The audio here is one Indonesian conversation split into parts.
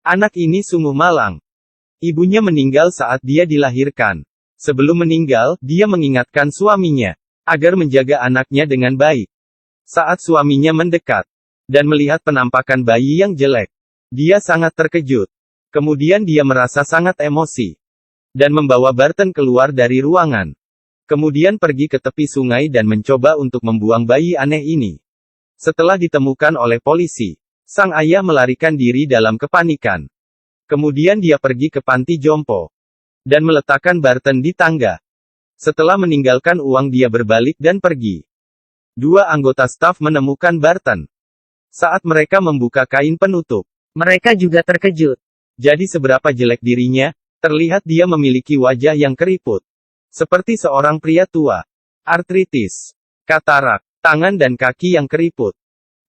Anak ini sungguh malang. Ibunya meninggal saat dia dilahirkan. Sebelum meninggal, dia mengingatkan suaminya agar menjaga anaknya dengan baik. Saat suaminya mendekat dan melihat penampakan bayi yang jelek, dia sangat terkejut. Kemudian dia merasa sangat emosi dan membawa Barton keluar dari ruangan. Kemudian pergi ke tepi sungai dan mencoba untuk membuang bayi aneh ini. Setelah ditemukan oleh polisi, sang ayah melarikan diri dalam kepanikan. Kemudian dia pergi ke panti jompo dan meletakkan Barton di tangga. Setelah meninggalkan uang dia berbalik dan pergi. Dua anggota staf menemukan Barton. Saat mereka membuka kain penutup, mereka juga terkejut. Jadi seberapa jelek dirinya, terlihat dia memiliki wajah yang keriput. Seperti seorang pria tua. Artritis, katarak, tangan dan kaki yang keriput.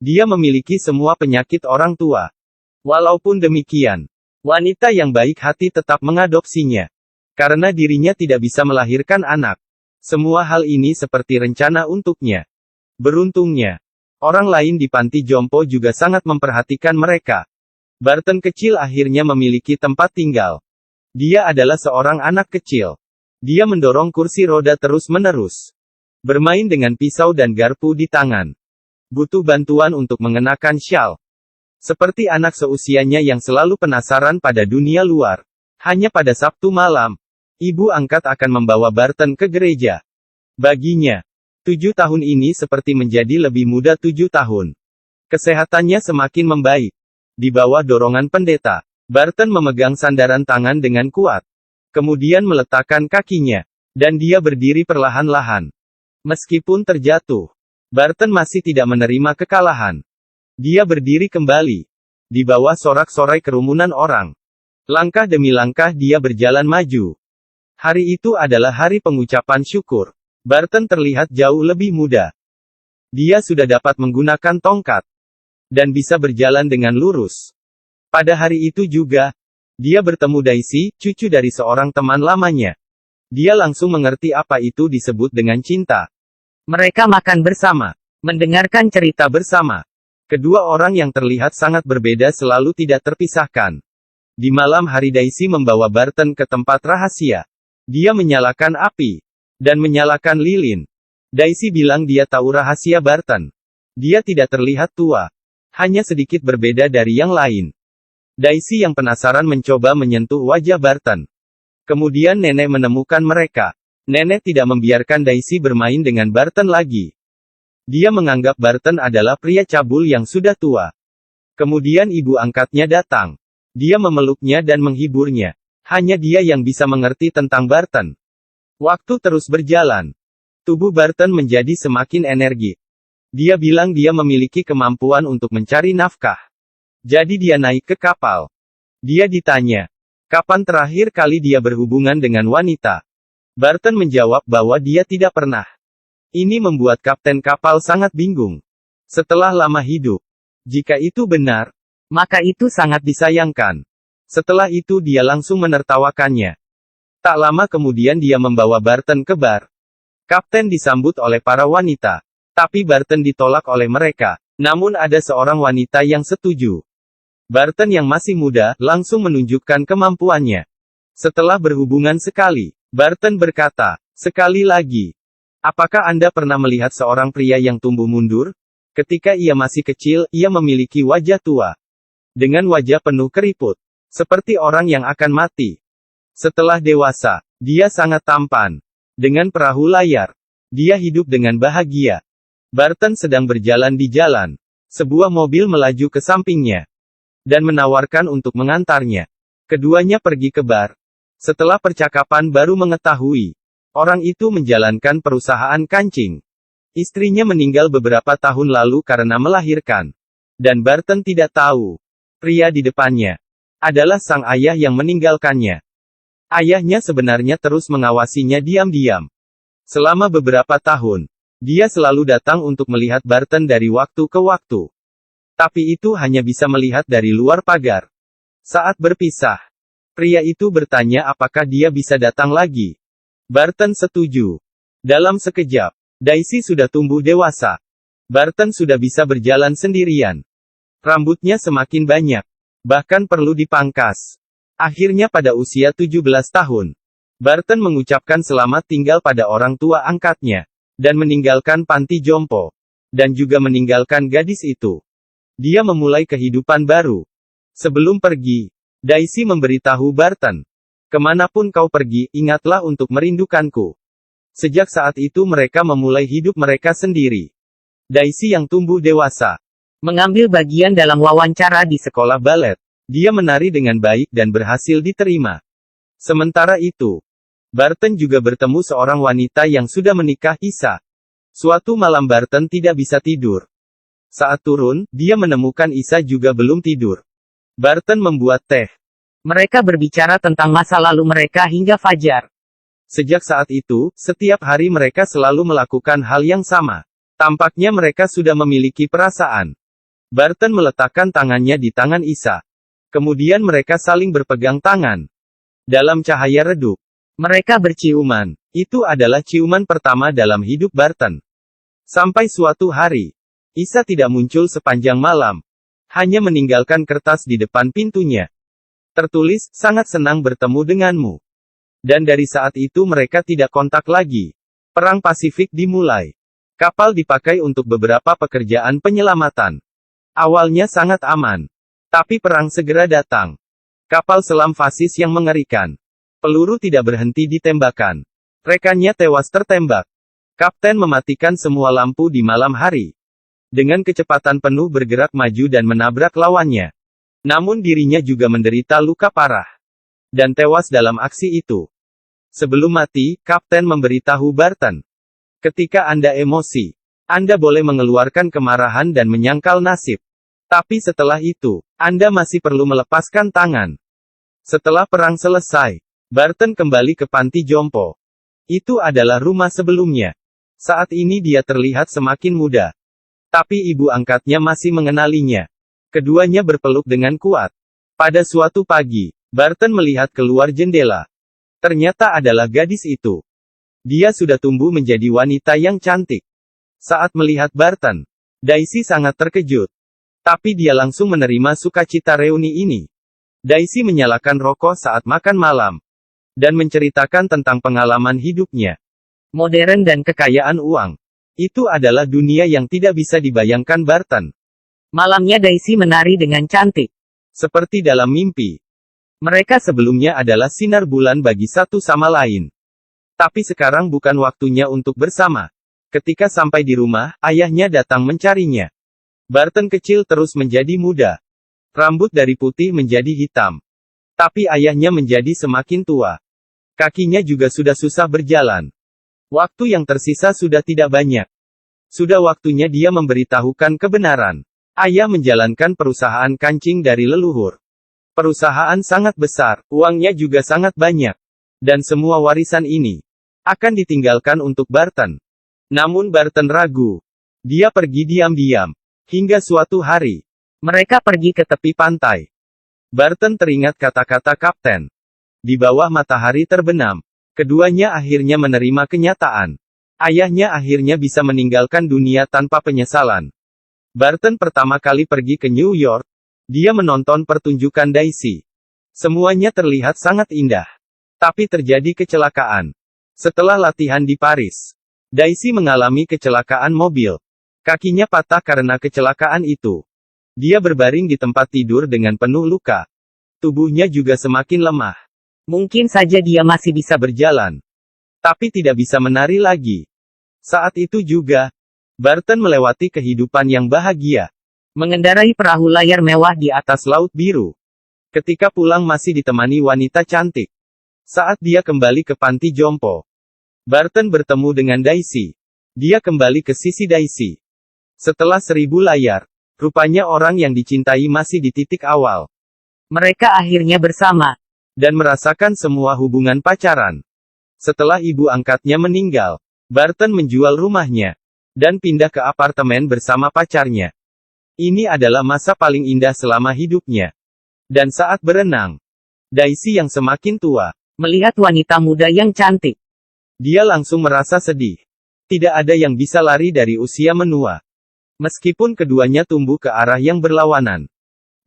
Dia memiliki semua penyakit orang tua. Walaupun demikian, wanita yang baik hati tetap mengadopsinya. Karena dirinya tidak bisa melahirkan anak. Semua hal ini seperti rencana untuknya. Beruntungnya, orang lain di panti jompo juga sangat memperhatikan mereka. Barton kecil akhirnya memiliki tempat tinggal. Dia adalah seorang anak kecil. Dia mendorong kursi roda terus-menerus. Bermain dengan pisau dan garpu di tangan. Butuh bantuan untuk mengenakan syal. Seperti anak seusianya yang selalu penasaran pada dunia luar. Hanya pada Sabtu malam, ibu angkat akan membawa Barton ke gereja. Baginya, 7 tahun ini seperti menjadi lebih muda 7 tahun. Kesehatannya semakin membaik. Di bawah dorongan pendeta, Barton memegang sandaran tangan dengan kuat. Kemudian meletakkan kakinya. Dan dia berdiri perlahan-lahan. Meskipun terjatuh, Barton masih tidak menerima kekalahan. Dia berdiri kembali. Di bawah sorak-sorai kerumunan orang. Langkah demi langkah dia berjalan maju. Hari itu adalah hari pengucapan syukur. Barton terlihat jauh lebih muda. Dia sudah dapat menggunakan tongkat. Dan bisa berjalan dengan lurus. Pada hari itu juga, dia bertemu Daisy, cucu dari seorang teman lamanya. Dia langsung mengerti apa itu disebut dengan cinta. Mereka makan bersama. Mendengarkan cerita bersama. Kedua orang yang terlihat sangat berbeda selalu tidak terpisahkan. Di malam hari Daisy membawa Barton ke tempat rahasia. Dia menyalakan api. Dan menyalakan lilin. Daisy bilang dia tahu rahasia Barton. Dia tidak terlihat tua. Hanya sedikit berbeda dari yang lain. Daisy yang penasaran mencoba menyentuh wajah Barton. Kemudian nenek menemukan mereka. Nenek tidak membiarkan Daisy bermain dengan Barton lagi. Dia menganggap Barton adalah pria cabul yang sudah tua. Kemudian ibu angkatnya datang. Dia memeluknya dan menghiburnya. Hanya dia yang bisa mengerti tentang Barton. Waktu terus berjalan. Tubuh Barton menjadi semakin energi. Dia bilang dia memiliki kemampuan untuk mencari nafkah. Jadi dia naik ke kapal. Dia ditanya, kapan terakhir kali dia berhubungan dengan wanita? Barton menjawab bahwa dia tidak pernah. Ini membuat kapten kapal sangat bingung. Setelah lama hidup. Jika itu benar, maka itu sangat disayangkan. Setelah itu dia langsung menertawakannya. Tak lama kemudian dia membawa Barton ke bar. Kapten disambut oleh para wanita. Tapi Barton ditolak oleh mereka. Namun ada seorang wanita yang setuju. Barton yang masih muda, langsung menunjukkan kemampuannya. Setelah berhubungan sekali, Barton berkata, sekali lagi. Apakah Anda pernah melihat seorang pria yang tumbuh mundur? Ketika ia masih kecil, ia memiliki wajah tua. Dengan wajah penuh keriput. Seperti orang yang akan mati. Setelah dewasa, dia sangat tampan. Dengan perahu layar. Dia hidup dengan bahagia. Barton sedang berjalan di jalan. Sebuah mobil melaju ke sampingnya. Dan menawarkan untuk mengantarnya. Keduanya pergi ke bar. Setelah percakapan baru mengetahui. Orang itu menjalankan perusahaan kancing. Istrinya meninggal beberapa tahun lalu karena melahirkan. Dan Barton tidak tahu. Pria di depannya adalah sang ayah yang meninggalkannya. Ayahnya sebenarnya terus mengawasinya diam-diam. Selama beberapa tahun, dia selalu datang untuk melihat Barton dari waktu ke waktu. Tapi itu hanya bisa melihat dari luar pagar. Saat berpisah, pria itu bertanya apakah dia bisa datang lagi. Barton setuju. Dalam sekejap, Daisy sudah tumbuh dewasa. Barton sudah bisa berjalan sendirian. Rambutnya semakin banyak. Bahkan perlu dipangkas. Akhirnya pada usia 17 tahun, Barton mengucapkan selamat tinggal pada orang tua angkatnya, dan meninggalkan panti jompo, dan juga meninggalkan gadis itu. Dia memulai kehidupan baru. Sebelum pergi, Daisy memberitahu Barton, "Kemanapun kau pergi, ingatlah untuk merindukanku." Sejak saat itu mereka memulai hidup mereka sendiri. Daisy yang tumbuh dewasa, mengambil bagian dalam wawancara di sekolah balet. Dia menari dengan baik dan berhasil diterima. Sementara itu, Barton juga bertemu seorang wanita yang sudah menikah, Isa. Suatu malam Barton tidak bisa tidur. Saat turun, dia menemukan Isa juga belum tidur. Barton membuat teh. Mereka berbicara tentang masa lalu mereka hingga fajar. Sejak saat itu, setiap hari mereka selalu melakukan hal yang sama. Tampaknya mereka sudah memiliki perasaan. Barton meletakkan tangannya di tangan Isa. Kemudian mereka saling berpegang tangan. Dalam cahaya redup, mereka berciuman. Itu adalah ciuman pertama dalam hidup Barton. Sampai suatu hari, Isa tidak muncul sepanjang malam. Hanya meninggalkan kertas di depan pintunya. Tertulis, "Sangat senang bertemu denganmu." Dan dari saat itu mereka tidak kontak lagi. Perang Pasifik dimulai. Kapal dipakai untuk beberapa pekerjaan penyelamatan. Awalnya sangat aman. Tapi perang segera datang. Kapal selam fasis yang mengerikan. Peluru tidak berhenti ditembakkan. Rekannya tewas tertembak. Kapten mematikan semua lampu di malam hari. Dengan kecepatan penuh bergerak maju dan menabrak lawannya. Namun dirinya juga menderita luka parah. Dan tewas dalam aksi itu. Sebelum mati, Kapten memberitahu Barton. "Ketika Anda emosi, Anda boleh mengeluarkan kemarahan dan menyangkal nasib. Tapi setelah itu, Anda masih perlu melepaskan tangan." Setelah perang selesai, Barton kembali ke panti jompo. Itu adalah rumah sebelumnya. Saat ini dia terlihat semakin muda. Tapi ibu angkatnya masih mengenalinya. Keduanya berpeluk dengan kuat. Pada suatu pagi, Barton melihat keluar jendela. Ternyata adalah gadis itu. Dia sudah tumbuh menjadi wanita yang cantik. Saat melihat Barton, Daisy sangat terkejut. Tapi dia langsung menerima sukacita reuni ini. Daisy menyalakan rokok saat makan malam. Dan menceritakan tentang pengalaman hidupnya. Modern dan kekayaan uang. Itu adalah dunia yang tidak bisa dibayangkan Barton. Malamnya Daisy menari dengan cantik. Seperti dalam mimpi. Mereka sebelumnya adalah sinar bulan bagi satu sama lain. Tapi sekarang bukan waktunya untuk bersama. Ketika sampai di rumah, ayahnya datang mencarinya. Barton kecil terus menjadi muda. Rambut dari putih menjadi hitam. Tapi ayahnya menjadi semakin tua. Kakinya juga sudah susah berjalan. Waktu yang tersisa sudah tidak banyak. Sudah waktunya dia memberitahukan kebenaran. Ayah menjalankan perusahaan kancing dari leluhur. Perusahaan sangat besar, uangnya juga sangat banyak. Dan semua warisan ini akan ditinggalkan untuk Barton. Namun Barton ragu. Dia pergi diam-diam. Hingga suatu hari, mereka pergi ke tepi pantai. Barton teringat kata-kata Kapten. Di bawah matahari terbenam, keduanya akhirnya menerima kenyataan. Ayahnya akhirnya bisa meninggalkan dunia tanpa penyesalan. Barton pertama kali pergi ke New York. Dia menonton pertunjukan Daisy. Semuanya terlihat sangat indah. Tapi terjadi kecelakaan. Setelah latihan di Paris, Daisy mengalami kecelakaan mobil. Kakinya patah karena kecelakaan itu. Dia berbaring di tempat tidur dengan penuh luka. Tubuhnya juga semakin lemah. Mungkin saja dia masih bisa berjalan. Tapi tidak bisa menari lagi. Saat itu juga, Barton melewati kehidupan yang bahagia. Mengendarai perahu layar mewah di atas laut biru. Ketika pulang masih ditemani wanita cantik. Saat dia kembali ke panti jompo, Barton bertemu dengan Daisy. Dia kembali ke sisi Daisy. Setelah 1000 layar, rupanya orang yang dicintai masih di titik awal. Mereka akhirnya bersama. Dan merasakan semua hubungan pacaran. Setelah ibu angkatnya meninggal, Barton menjual rumahnya. Dan pindah ke apartemen bersama pacarnya. Ini adalah masa paling indah selama hidupnya. Dan saat berenang, Daisy yang semakin tua, melihat wanita muda yang cantik. Dia langsung merasa sedih. Tidak ada yang bisa lari dari usia menua. Meskipun keduanya tumbuh ke arah yang berlawanan.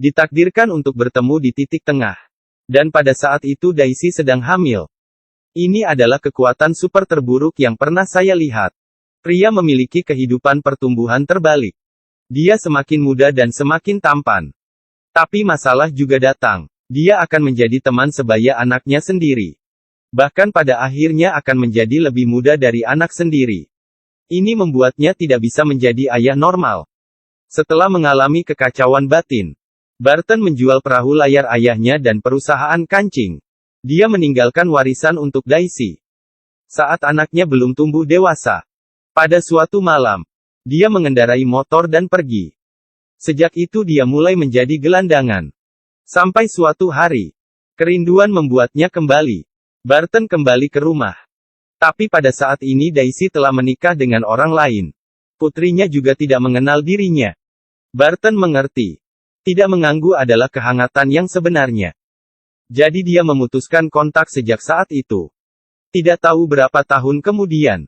Ditakdirkan untuk bertemu di titik tengah. Dan pada saat itu Daisy sedang hamil. Ini adalah kekuatan super terburuk yang pernah saya lihat. Pria memiliki kehidupan pertumbuhan terbalik. Dia semakin muda dan semakin tampan. Tapi masalah juga datang. Dia akan menjadi teman sebaya anaknya sendiri. Bahkan pada akhirnya akan menjadi lebih muda dari anak sendiri. Ini membuatnya tidak bisa menjadi ayah normal. Setelah mengalami kekacauan batin, Barton menjual perahu layar ayahnya dan perusahaan kancing. Dia meninggalkan warisan untuk Daisy. Saat anaknya belum tumbuh dewasa. Pada suatu malam, dia mengendarai motor dan pergi. Sejak itu dia mulai menjadi gelandangan. Sampai suatu hari, kerinduan membuatnya kembali. Barton kembali ke rumah. Tapi pada saat ini Daisy telah menikah dengan orang lain. Putrinya juga tidak mengenal dirinya. Barton mengerti. Tidak mengganggu adalah kehangatan yang sebenarnya. Jadi dia memutuskan kontak sejak saat itu. Tidak tahu berapa tahun kemudian,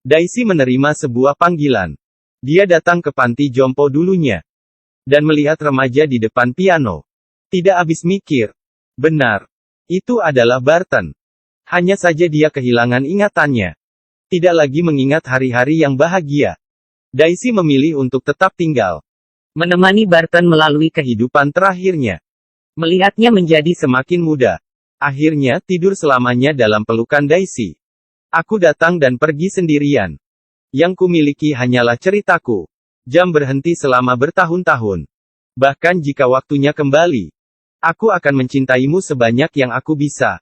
Daisy menerima sebuah panggilan. Dia datang ke panti jompo dulunya. Dan melihat remaja di depan piano. Tidak habis mikir. Benar. Itu adalah Barton. Hanya saja dia kehilangan ingatannya. Tidak lagi mengingat hari-hari yang bahagia. Daisy memilih untuk tetap tinggal. Menemani Barton melalui kehidupan terakhirnya. Melihatnya menjadi semakin muda. Akhirnya tidur selamanya dalam pelukan Daisy. Aku datang dan pergi sendirian. Yang kumiliki hanyalah ceritaku. Jam berhenti selama bertahun-tahun. Bahkan jika waktunya kembali, aku akan mencintaimu sebanyak yang aku bisa.